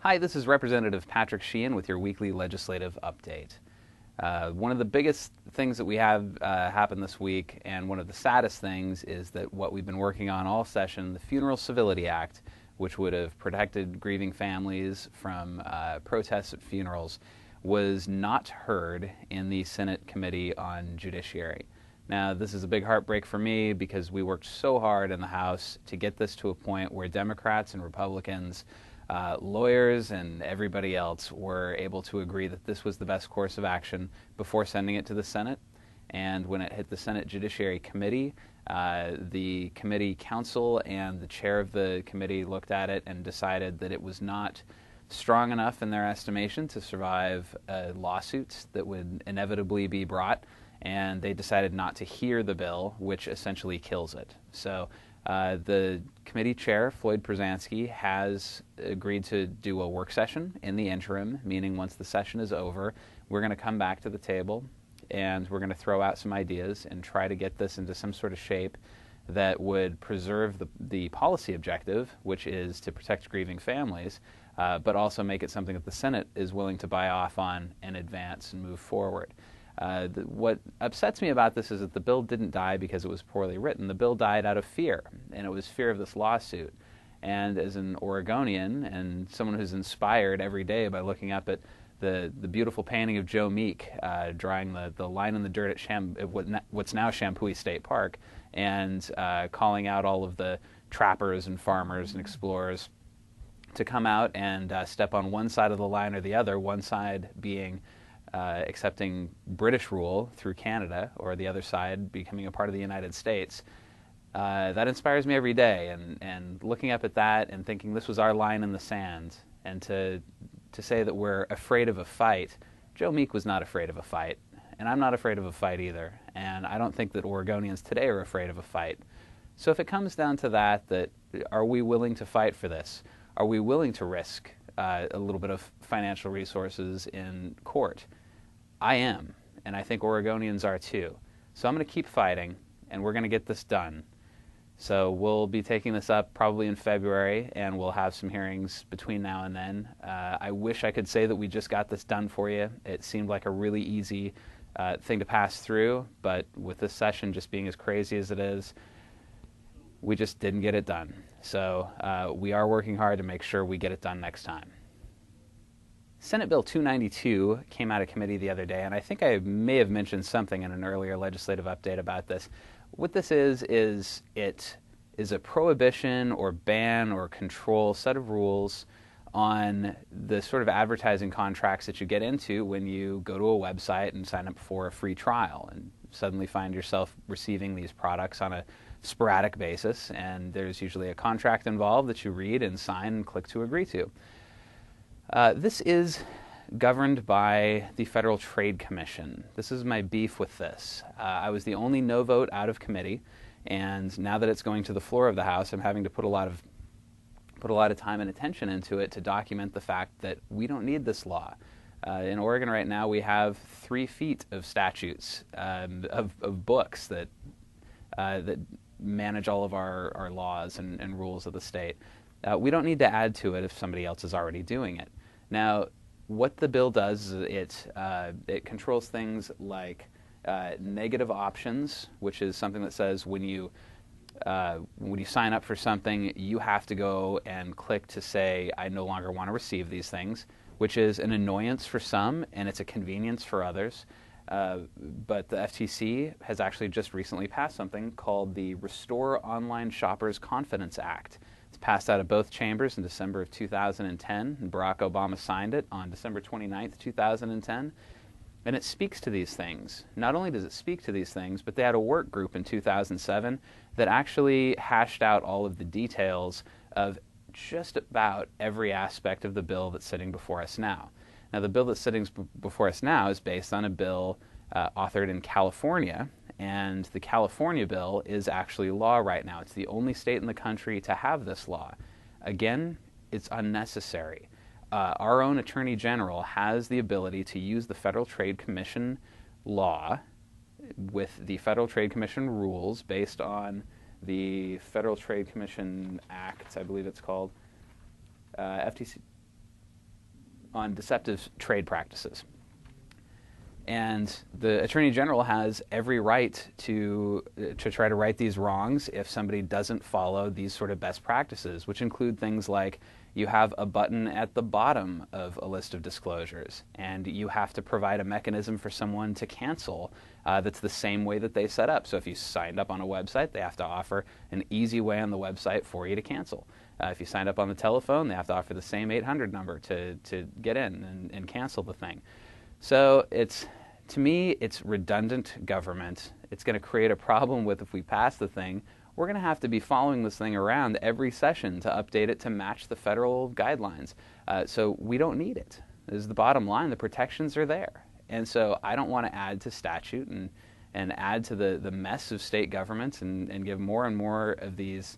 Hi, this is Representative Patrick Sheehan with your weekly legislative update. One of the biggest things that we have happen this week, and one of the saddest things, is that what we've been working on all session, the Funeral Civility Act, which would have protected grieving families from protests at funerals, was not heard in the Senate Committee on Judiciary. Now, this is a big heartbreak for me because we worked so hard in the House to get this to a point where Democrats and Republicans, lawyers and everybody else were able to agree that this was the best course of action before sending it to the Senate. And when it hit the Senate Judiciary Committee, the committee counsel and the chair of the committee looked at it and decided that it was not strong enough in their estimation to survive lawsuits that would inevitably be brought, and they decided not to hear the bill, which essentially kills it. So the committee chair, Floyd Przansky, has agreed to do a work session in the interim, meaning once the session is over, we're going to come back to the table and we're going to throw out some ideas and try to get this into some sort of shape that would preserve the policy objective, which is to protect grieving families, but also make it something that the Senate is willing to buy off on and advance and move forward. What upsets me about this is that the bill didn't die because it was poorly written. The bill died out of fear, and it was fear of this lawsuit. And as an Oregonian and someone who's inspired every day by looking up at the beautiful painting of Joe Meek drawing the line in the dirt at what's now Shampooey State Park, and calling out all of the trappers and farmers and explorers to come out and step on one side of the line or the other, one side being accepting British rule through Canada, or the other side becoming a part of the United States. That inspires me every day, and looking up at that and thinking this was our line in the sand, and to say that we're afraid of a fight. Joe Meek was not afraid of a fight, and I'm not afraid of a fight either, and I don't think that Oregonians today are afraid of a fight. So if it comes down to that are we willing to fight for this? Are we willing to risk a little bit of financial resources in court? I am, and I think Oregonians are too. So I'm going to keep fighting, and we're going to get this done. So we'll be taking this up probably in February, and we'll have some hearings between now and then. I wish I could say that we just got this done for you. It seemed like a really easy thing to pass through, but with this session just being as crazy as it is, we just didn't get it done. So we are working hard to make sure we get it done next time. Senate Bill 292 came out of committee the other day, and I think I may have mentioned something in an earlier legislative update about this. What this is it is a prohibition or ban or control set of rules on the sort of advertising contracts that you get into when you go to a website and sign up for a free trial and suddenly find yourself receiving these products on a sporadic basis, and there's usually a contract involved that you read and sign and click to agree to. This is governed by the Federal Trade Commission. This is my beef with this. I was the only no vote out of committee, and now that it's going to the floor of the House, I'm having to put a lot of time and attention into it to document the fact that we don't need this law. In Oregon right now, we have 3 feet of statutes, of books that manage all of our laws and rules of the state. We don't need to add to it if somebody else is already doing it. Now, what the bill does is it controls things like negative options, which is something that says when you sign up for something, you have to go and click to say, I no longer want to receive these things, which is an annoyance for some and it's a convenience for others. But the FTC has actually just recently passed something called the Restore Online Shoppers Confidence Act. It's passed out of both chambers in December of 2010, and Barack Obama signed it on December 29th, 2010. And it speaks to these things. Not only does it speak to these things, but they had a work group in 2007 that actually hashed out all of the details of just about every aspect of the bill that's sitting before us now. Now, the bill that's sitting before us now is based on a bill authored in California, and the California bill is actually law right now. It's the only state in the country to have this law. Again, it's unnecessary. Our own Attorney General has the ability to use the Federal Trade Commission law with the Federal Trade Commission rules based on the Federal Trade Commission Act, I believe it's called, FTC. on deceptive trade practices. And the Attorney General has every right to try to right these wrongs if somebody doesn't follow these sort of best practices, which include things like you have a button at the bottom of a list of disclosures, and you have to provide a mechanism for someone to cancel that's the same way that they set up. So if you signed up on a website, they have to offer an easy way on the website for you to cancel. If you signed up on the telephone, they have to offer the same 800 number to get in and cancel the thing. So to me, it's redundant government. It's going to create a problem with if we pass the thing, we're going to have to be following this thing around every session to update it to match the federal guidelines. So we don't need it. This is the bottom line. The protections are there. And so I don't want to add to statute and add to the mess of state governments and give more and more of these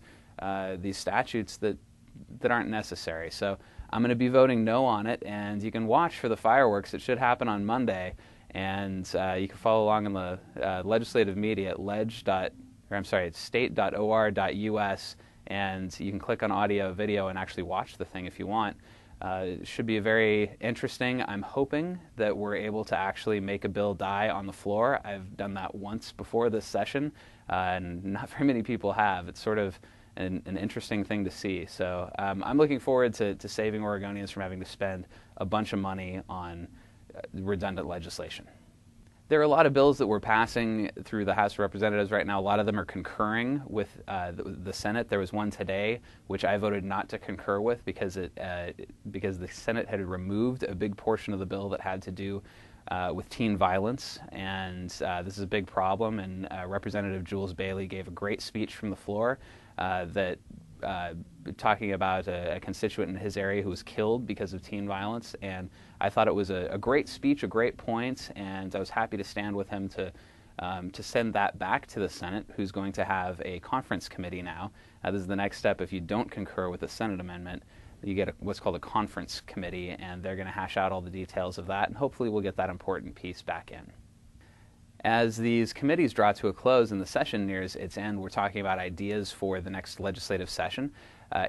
statutes that aren't necessary. So I'm going to be voting no on it, and you can watch for the fireworks. It should happen on Monday, and you can follow along in the legislative media at state.or.us, and you can click on audio, video, and actually watch the thing if you want. It should be very interesting. I'm hoping that we're able to actually make a bill die on the floor. I've done that once before this session, and not very many people have. It's sort of an interesting thing to see. So I'm looking forward to saving Oregonians from having to spend a bunch of money on redundant legislation. There are a lot of bills that we're passing through the House of Representatives right now. A lot of them are concurring with the Senate. There was one today which I voted not to concur with because the Senate had removed a big portion of the bill that had to do with teen violence, and this is a big problem. And Representative Jules Bailey gave a great speech from the floor talking about a constituent in his area who was killed because of teen violence, and I thought it was a great speech, a great point, and I was happy to stand with him to send that back to the Senate, who's going to have a conference committee now. This is the next step. If you don't concur with the Senate amendment, you get what's called a conference committee, and they're going to hash out all the details of that, and hopefully we'll get that important piece back in. As these committees draw to a close and the session nears its end, we're talking about ideas for the next legislative session.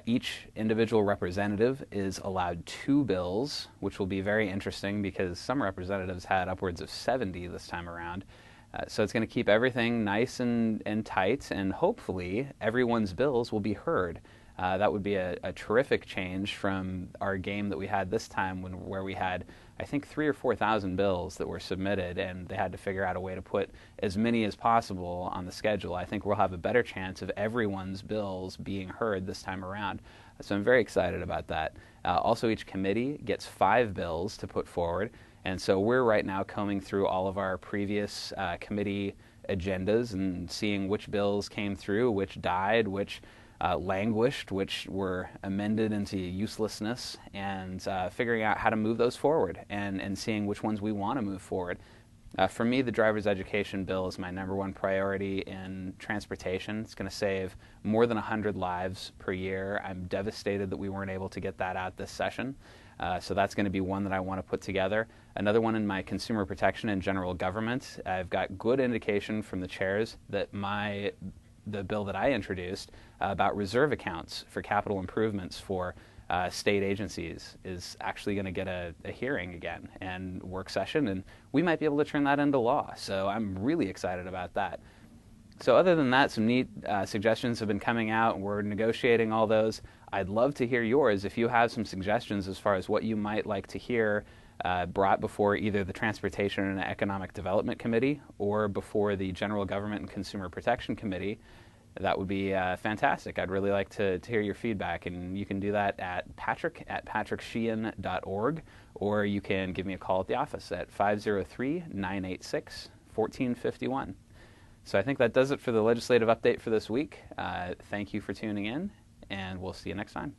Each individual representative is allowed 2 bills, which will be very interesting because some representatives had upwards of 70 this time around. So it's going to keep everything nice and tight, and hopefully everyone's bills will be heard. That would be a terrific change from our game that we had this time where we had, I think, 3,000 or 4,000 bills that were submitted, and they had to figure out a way to put as many as possible on the schedule. I think we'll have a better chance of everyone's bills being heard this time around. So I'm very excited about that. Also, each committee gets 5 bills to put forward, and so we're right now combing through all of our previous committee agendas and seeing which bills came through, which died, which languished, which were amended into uselessness, and figuring out how to move those forward and seeing which ones we want to move forward. For me, the driver's education bill is my #1 priority in transportation. It's going to save more than 100 lives per year. I'm devastated that we weren't able to get that out this session. So that's going to be one that I want to put together. Another one in my consumer protection and general government. I've got good indication from the chairs that the bill that I introduced about reserve accounts for capital improvements for state agencies is actually going to get a hearing again and work session, and we might be able to turn that into law. So I'm really excited about that. So other than that, some neat suggestions have been coming out, and we're negotiating all those. I'd love to hear yours if you have some suggestions as far as what you might like to hear brought before either the Transportation and Economic Development Committee or before the General Government and Consumer Protection Committee. That would be fantastic. I'd really like to hear your feedback, and you can do that at patrick@patricksheehan.org, or you can give me a call at the office at 503-986-1451. So I think that does it for the legislative update for this week. Thank you for tuning in, and we'll see you next time.